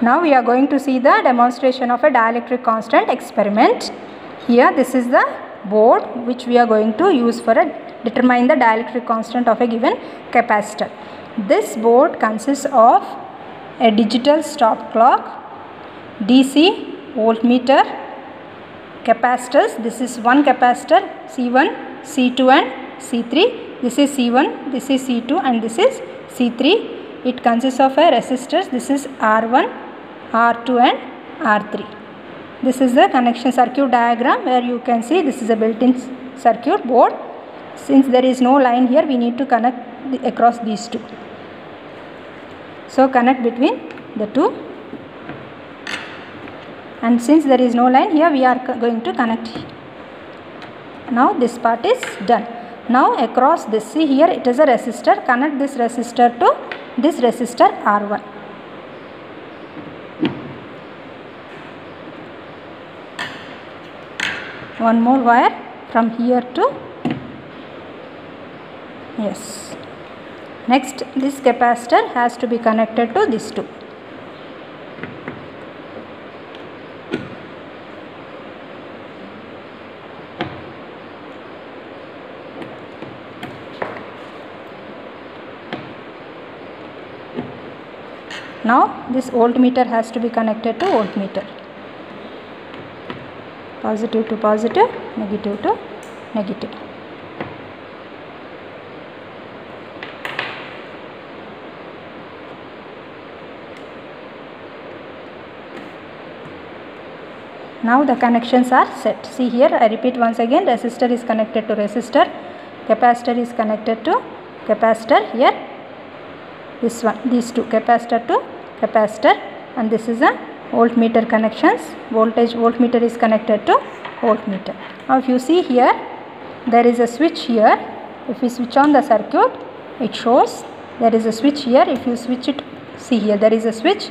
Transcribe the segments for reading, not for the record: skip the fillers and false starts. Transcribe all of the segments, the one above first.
Now we are going to see the demonstration of a dielectric constant experiment. Here this is the board which we are going to use for determine the dielectric constant of a given capacitor. This board consists of a digital stop clock, DC voltmeter, capacitors. This is one capacitor C1, C2 and C3. This is C1, this is C2 and this is C3. It consists of a resistors. This is R1, R2 and R3. This is the connection circuit diagram where you can see this is a built-in circuit board. Since there is no line here, we need to connect across these two. So connect between the two. And since there is no line here, we are going to connect. Now this part is done. Now across this, see here it is a resistor. Connect this resistor to this resistor R1. One more wire from here to, yes. Next, this capacitor has to be connected to these two. Now this voltmeter has to be connected to voltmeter. Positive to positive, negative to negative. Now the connections are set. See here, I repeat once again, resistor is connected to resistor, capacitor is connected to capacitor. Here this one, these two, capacitor to capacitor, and this is a voltmeter connections. Voltmeter is connected to voltmeter. Now if you see here, there is a switch here. If we switch on the circuit, it shows there is a switch here. If you switch it, see here there is a switch.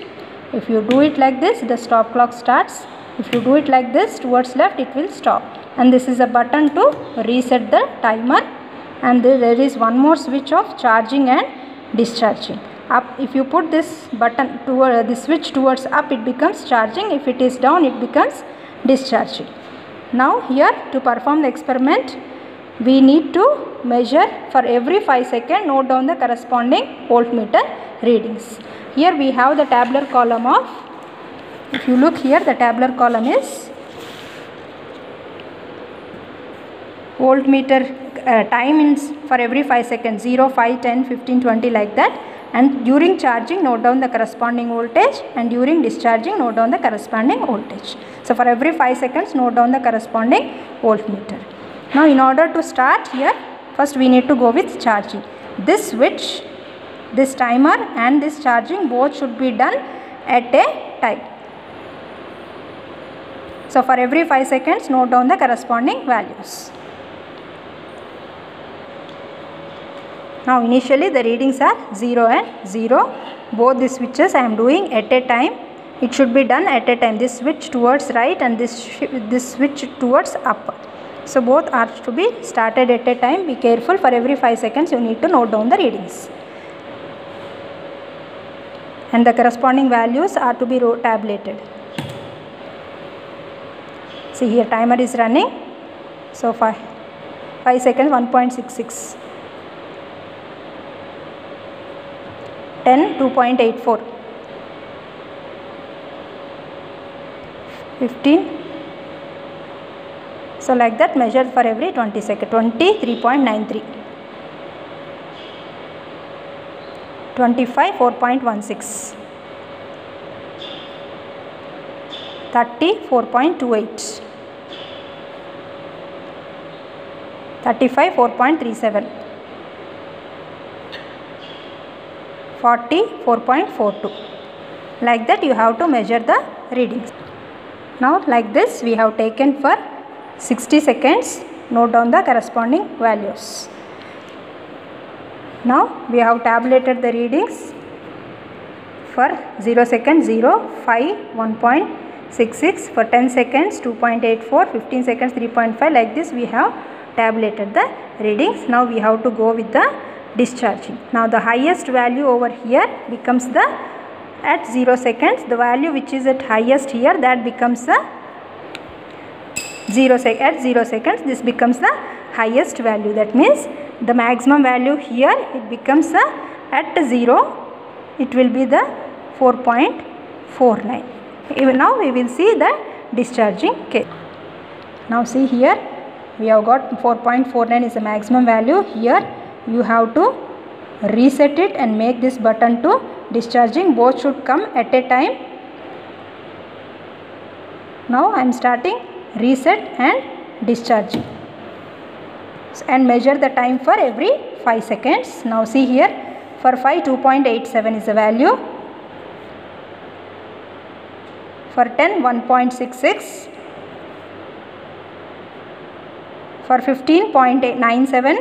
If you do it like this, the stop clock starts. If you do it like this towards left, it will stop. And this is a button to reset the timer. And there is one more switch of charging and discharging. Up, if you put this button toward the switch towards up, it becomes charging. If it is down, it becomes discharging. Now here, to perform the experiment, we need to measure for every 5 seconds, note down the corresponding voltmeter readings. Here we have the tabular column of, if you look here, the tabular column is voltmeter time in for every 5 seconds, 0, 5, 10, 15, 20 like that. And during charging, note down the corresponding voltage, and during discharging, note down the corresponding voltage. So for every 5 seconds, note down the corresponding voltmeter. Now in order to start here, first we need to go with charging. This switch, this timer and this charging both should be done at a time. So for every 5 seconds, note down the corresponding values. Now initially the readings are 0 and 0. Both the switches I am doing at a time. It should be done at a time. This switch towards right and this switch towards up. So both are to be started at a time. Be careful, for every 5 seconds you need to note down the readings. And the corresponding values are to be tabulated. See here, timer is running. So 5 seconds, 1.66. 10, 2.84, 15. So like that, measure for every 20 seconds. 20, 3.93, 25, 4.16, 30, 4.28, 35, 4.37, 40, 4.42. Like that you have to measure the readings. Now like this we have taken for 60 seconds. Note down the corresponding values. Now we have tabulated the readings for 0 seconds 0, 5, 1.66, for 10 seconds 2.84, 15 seconds 3.5. Like this we have tabulated the readings. Now we have to go with the discharging. Now the highest value over here becomes the at 0 seconds, the value which is at highest here, that becomes the at 0 seconds, this becomes the highest value. That means the maximum value here, it becomes at 0, it will be the 4.49. Even now we will see the discharging case. Now see here, we have got 4.49 is the maximum value. Here you have to reset it and make this button to discharging. Both should come at a time. Now I am starting reset and discharging and measure the time for every 5 seconds. Now see here, for 5 2.87 is the value, for 10 1.66, for 15.97,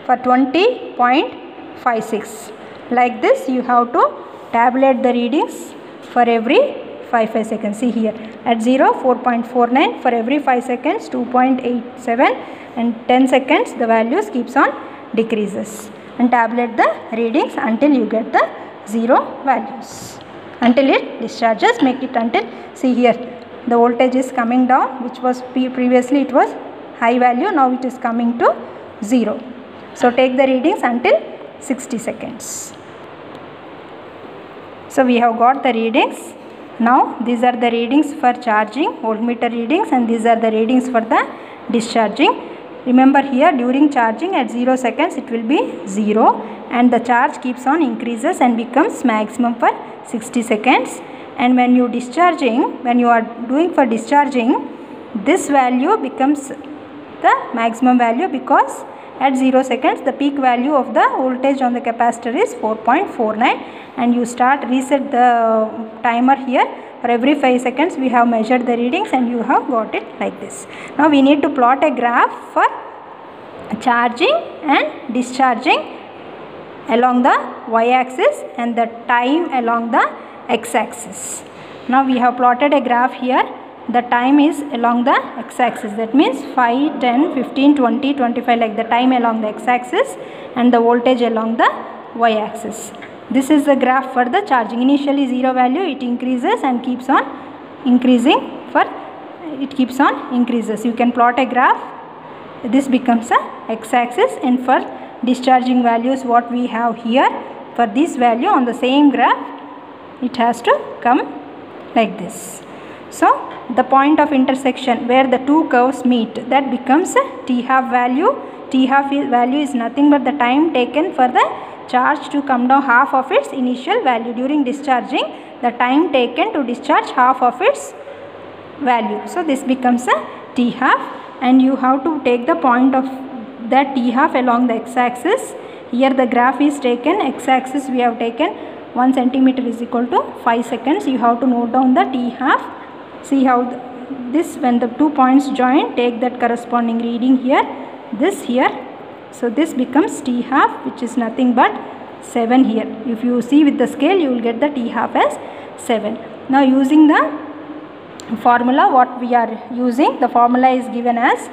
for 20.56. Like this you have to tabulate the readings for every 5 seconds. See here, at 0 4.49, for every 5 seconds 2.87, and 10 seconds the values keeps on decreases, and tabulate the readings until you get the 0 values, until it discharges. Make it until, see here, the voltage is coming down, which was previously it was high value, now it is coming to 0. So take the readings until 60 seconds. So we have got the readings. Now these are the readings for charging, voltmeter readings, and these are the readings for the discharging. Remember here, during charging at 0 seconds it will be 0, and the charge keeps on increases and becomes maximum for 60 seconds. And when you discharging, when you are doing for discharging, this value becomes the maximum value, because at 0 seconds the peak value of the voltage on the capacitor is 4.49, and you start reset the timer here. For every 5 seconds we have measured the readings, and you have got it like this. Now we need to plot a graph for charging and discharging along the y-axis and the time along the x-axis. Now we have plotted a graph here. The time is along the x-axis, that means 5, 10, 15, 20, 25, like the time along the x-axis, and the voltage along the y-axis. This is the graph for the charging. Initially 0 value, it increases and keeps on increasing, you can plot a graph. This becomes a x-axis, and for discharging values what we have here, for this value on the same graph it has to come like this. So the point of intersection where the two curves meet, that becomes a t-half value. T-half value is nothing but the time taken for the charge to come down half of its initial value. During discharging, the time taken to discharge half of its value. So this becomes a t-half, and you have to take the point of that t-half along the x-axis. Here the graph is taken, x-axis we have taken 1 centimeter is equal to 5 seconds. You have to note down the t-half. See how this, when the 2 points join, take that corresponding reading here, this here. So this becomes t-half, which is nothing but 7 here. If you see with the scale, you will get the t-half as 7. Now using the formula, what we are using, the formula is given as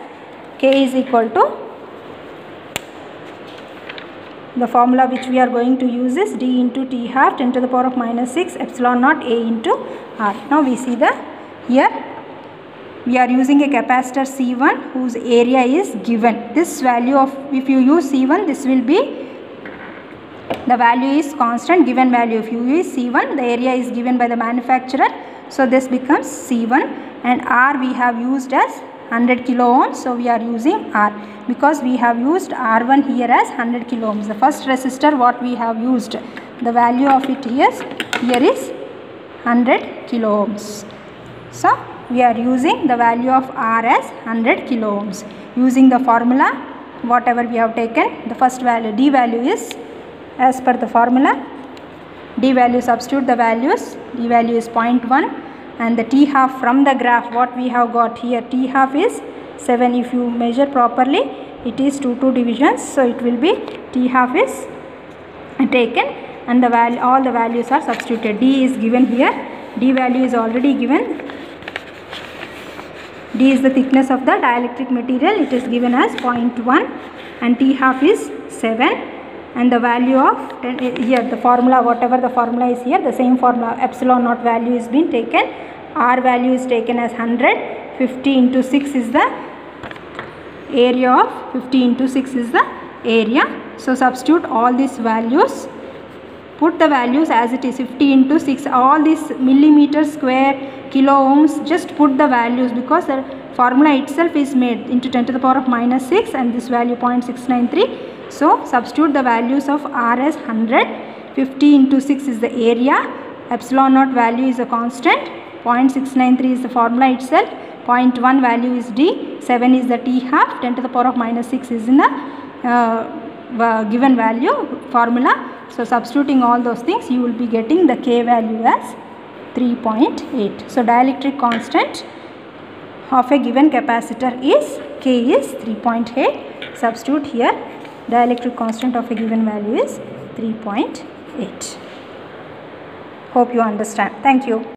K is equal to, the formula which we are going to use is d into t half 10 to the power of minus 6 epsilon naught a into r. Now we see the, here we are using a capacitor C1 whose area is given. This value of, if you use C1, this will be, the value is constant, given value. If you use C1, the area is given by the manufacturer. So this becomes C1, and R we have used as 100 kilo ohms. So we are using R, because we have used R1 here as 100 kilo ohms. The first resistor what we have used, the value of it here is 100 kilo ohms. So we are using the value of R as 100 kilo ohms. Using the formula, whatever we have taken, the first value, D value is as per the formula. D value, substitute the values. D value is 0.1, and the T half from the graph what we have got here, T half is 7. If you measure properly, it is 2 divisions, so it will be T half is taken, and the value, all the values are substituted. D is given here, D value is already given. D is the thickness of the dielectric material, it is given as 0.1, and T half is 7, and the value of here the formula, whatever the formula is here, the same formula, epsilon naught value is being taken. R value is taken as 100. 50 into 6 is the area of 50 into 6 is the area. So substitute all these values, put the values as it is. 50 into 6, all these millimeter square, kilo ohms, just put the values because the formula itself is made into 10 to the power of minus 6 and this value 0.693. So substitute the values of R as 100. 50 into 6 is the area. Epsilon naught value is a constant. 0.693 is the formula itself. 0.1 value is D. 7 is the T half. 10 to the power of minus 6 is in the given value formula. So substituting all those things, you will be getting the K value as 3.8. So dielectric constant of a given capacitor is K is 3.8. Substitute here, dielectric constant of a given value is 3.8. Hope you understand. Thank you.